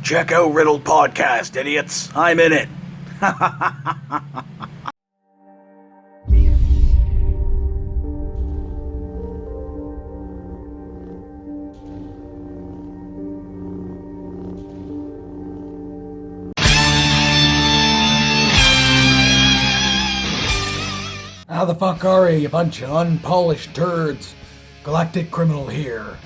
Check out Riddle Podcast, idiots. I'm in it. How the fuck are you bunch of unpolished turds? Galactic Criminal here.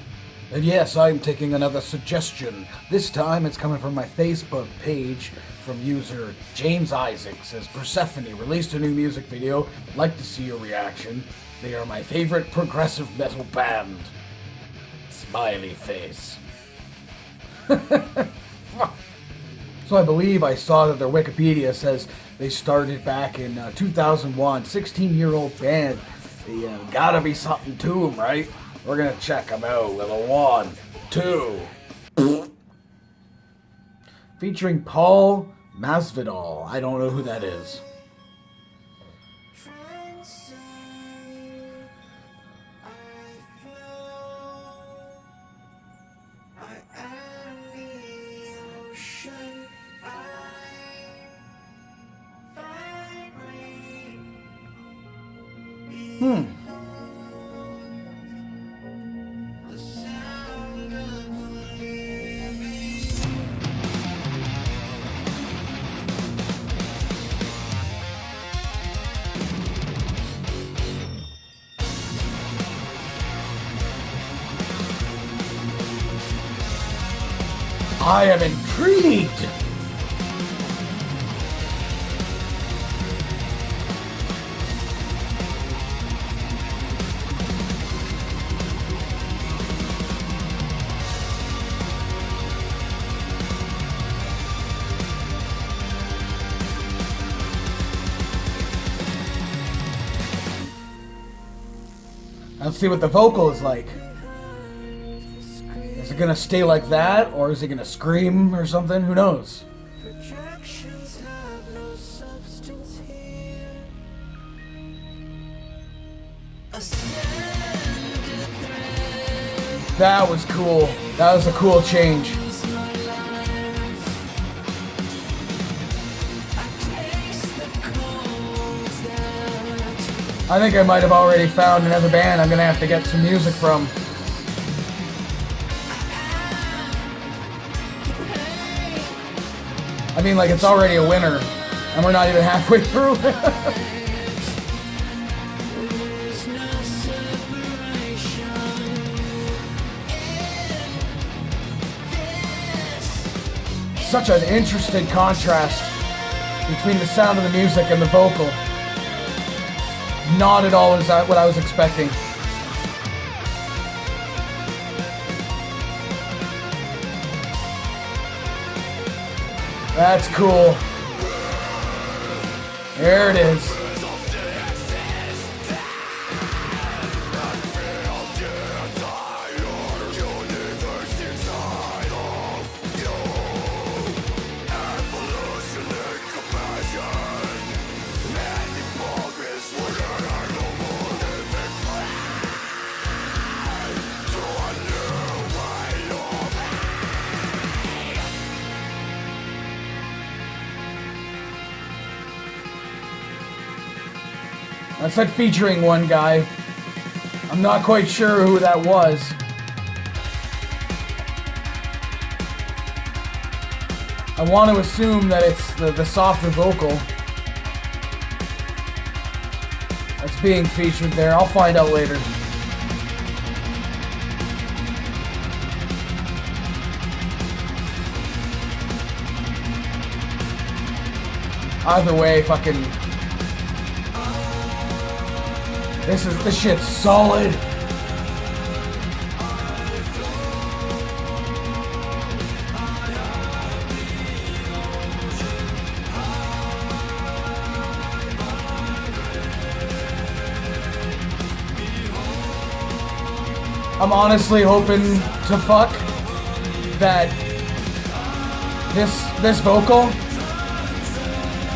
And yes, I'm taking another suggestion. This time it's coming from my Facebook page from user James Isaac. Says Persefone released a new music video. I'd like to see your reaction. They are my favorite progressive metal band. Smiley face. So I believe I saw that their Wikipedia says they started back in 2001. 16-year-old band. They gotta be something to them, right? We're gonna check them out with a 1, 2. Featuring Paul Masvidal. I don't know who that is. I am intrigued! Let's see what the vocal is like. Is it gonna stay like that, or is it gonna scream or something? Who knows? That was cool. That was a cool change. I think I might have already found another band I'm gonna have to get some music from. I mean, like, it's already a winner, and we're not even halfway through. Such an interesting contrast between the sound of the music and the vocal. Not at all what I was expecting. That's cool. There it is. I said featuring one guy. I'm not quite sure who that was. I want to assume that it's the softer vocal that's being featured there. I'll find out later. Either way, fucking... This shit's solid. I'm honestly hoping to fuck that this vocal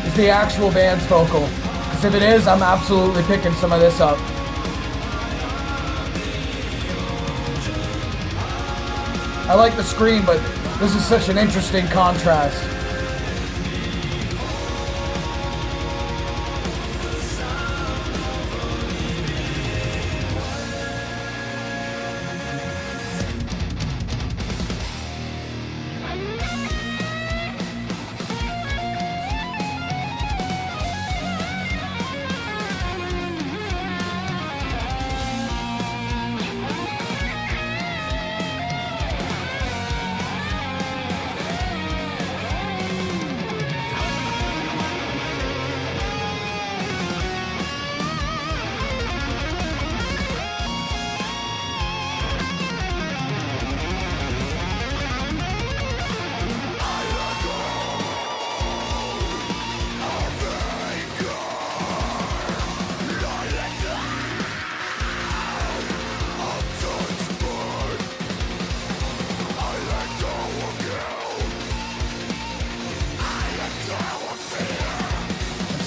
is the actual band's vocal. Because if it is, I'm absolutely picking some of this up. I like the scream, but This is such an interesting contrast.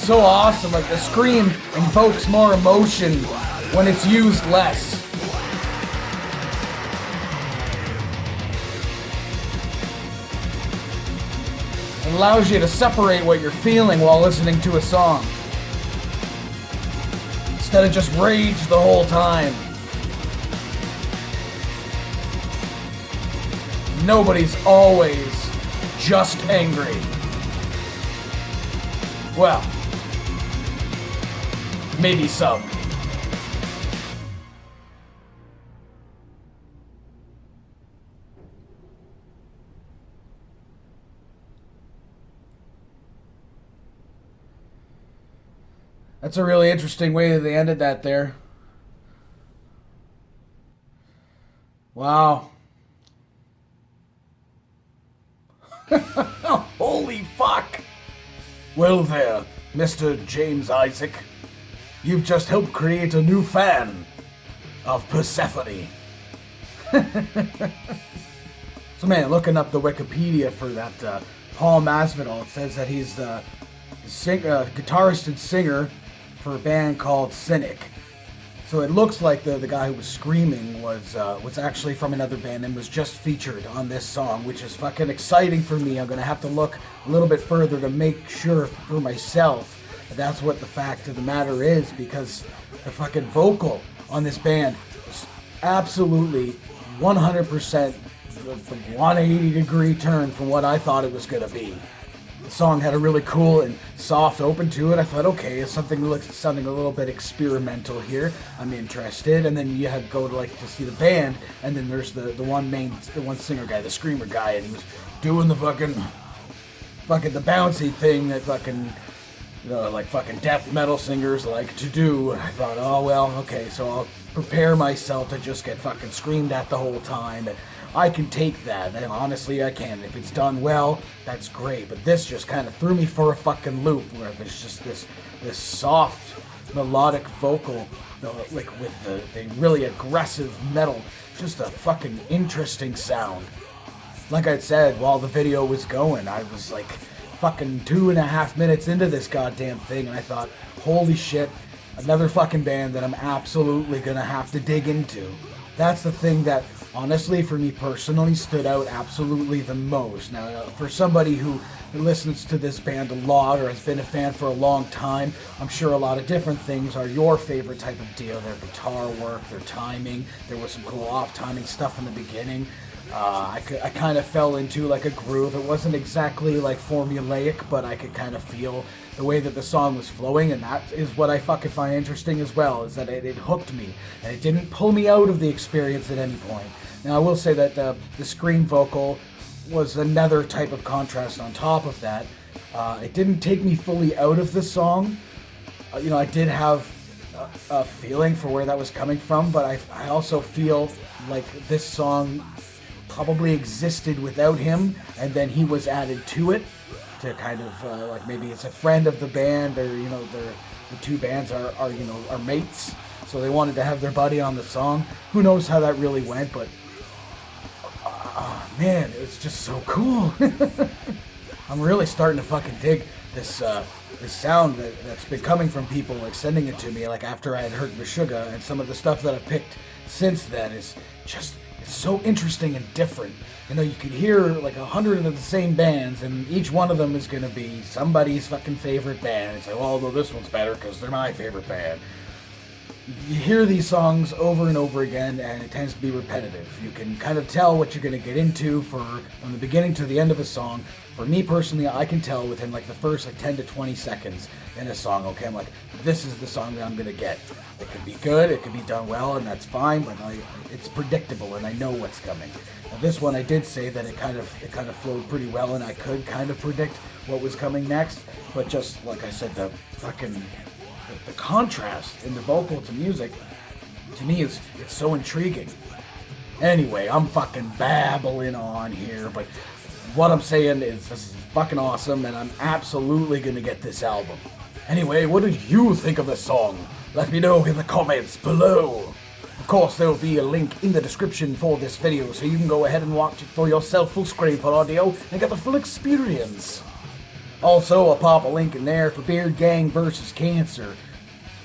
So awesome, like the scream invokes more emotion when it's used less. It allows you to separate what you're feeling while listening to a song, instead of just rage the whole time. Nobody's always just angry. Well, maybe some. That's a really interesting way that they ended that there. Wow. Holy fuck! Well there, Mr. James Isaac. You've just helped create a new fan of Persefone. So man, looking up the Wikipedia for that Paul Masvidal, it says that he's the guitarist and singer for a band called Cynic. So it looks like the guy who was screaming was actually from another band and was just featured on this song, which is fucking exciting for me. I'm gonna have to look a little bit further to make sure for myself that that's what the fact of the matter is, because the fucking vocal on this band was absolutely 100% the 180-degree turn from what I thought it was gonna be. The song had a really cool and soft open to it. I thought, okay, it's something a little bit experimental here. I'm interested. And then you had to go to see the band, and then there's the one singer guy, the screamer guy, and he was doing the fucking the bouncy thing that fucking fucking death metal singers like to do. I thought, oh well, okay, so I'll prepare myself to just get fucking screamed at the whole time. And I can take that, and honestly I can. If it's done well, that's great. But this just kind of threw me for a fucking loop, where there's just this soft, melodic vocal, with the really aggressive metal. Just a fucking interesting sound. Like I said, while the video was going, I was like fucking 2.5 minutes into this goddamn thing, and I thought, holy shit, another fucking band that I'm absolutely gonna have to dig into. That's the thing that, honestly, for me personally, stood out absolutely the most. Now, for somebody who listens to this band a lot or has been a fan for a long time, I'm sure a lot of different things are your favorite type of deal. Their guitar work, their timing. There was some cool off-timing stuff in the beginning. I kind of fell into like a groove. It wasn't exactly like formulaic, but I could kind of feel the way that the song was flowing, and that is what I fucking find interesting as well, is that it hooked me, and it didn't pull me out of the experience at any point. Now, I will say that the scream vocal was another type of contrast on top of that. It didn't take me fully out of the song. I did have a feeling for where that was coming from, but I also feel like this song probably existed without him, and then he was added to it to kind of like maybe it's a friend of the band, or the two bands are mates, so they wanted to have their buddy on the song. Who knows how that really went, but man, it was just so cool. I'm really starting to fucking dig this sound that's been coming from people, like sending it to me, like after I had heard Meshuggah, and some of the stuff that I've picked since then is it's so interesting and different. You know, you could hear like 100 of the same bands, and each one of them is gonna be somebody's fucking favorite band. It's like, well, although this one's better because they're my favorite band. You hear these songs over and over again, and it tends to be repetitive. You can kind of tell what you're going to get into from the beginning to the end of a song. For me personally, I can tell within like the first like 10 to 20 seconds in a song. Okay, I'm like, this is the song that I'm going to get. It could be good, it could be done well, and that's fine. But it's predictable, and I know what's coming. Now, this one, I did say that it kind of flowed pretty well, and I could kind of predict what was coming next. But just like I said, the contrast in the vocal to music, to me, it's so intriguing. Anyway, I'm fucking babbling on here, but what I'm saying is this is fucking awesome, and I'm absolutely gonna get this album. Anyway, what did you think of the song? Let me know in the comments below. Of course, there will be a link in the description for this video, so you can go ahead and watch it for yourself, full screen for audio, and get the full experience. Also, I'll pop a link in there for Beard Gang vs. Cancer.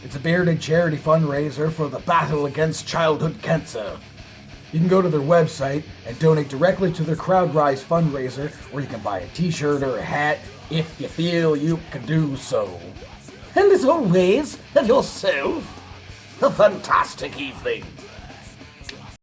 It's a bearded charity fundraiser for the battle against childhood cancer. You can go to their website and donate directly to their CrowdRise fundraiser, or you can buy a t-shirt or a hat if you feel you can do so. And as always, have yourself a fantastic evening.